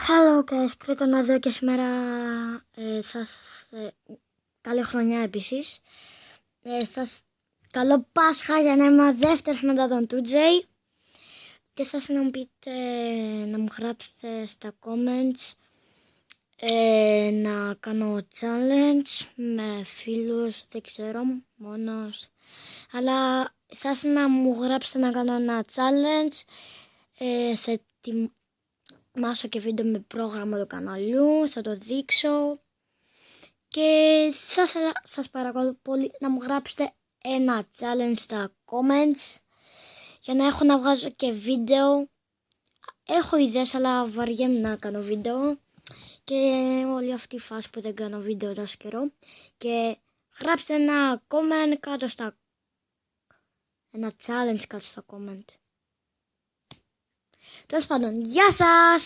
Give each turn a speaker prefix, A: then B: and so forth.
A: Hello guys, Κρήτον εδώ και σήμερα σας καλή χρονιά επίσης. Σας καλό Πάσχα για να είμαι δεύτερος μετά τον 2J. Και σας να μου πείτε, να μου γράψετε στα comments να κάνω challenge με φίλους, δεν ξέρω, μόνος. Αλλά θα ήθελα να μου γράψετε να κάνω ένα challenge. Θα ετοιμάσω και βίντεο με πρόγραμμα του καναλιού, θα το δείξω. Και θα ήθελα, σας παρακαλώ πολύ, να μου γράψετε ένα challenge στα comments για να έχω να βγάζω και βίντεο. Έχω ιδέες, αλλά βαριέμαι να κάνω βίντεο και όλη αυτή η φάση που δεν κάνω βίντεο τόσο καιρό. Και γράψτε ένα comment κάτω στα... ένα challenge κάτω στα comment. Τέλος πάντων, γεια σας!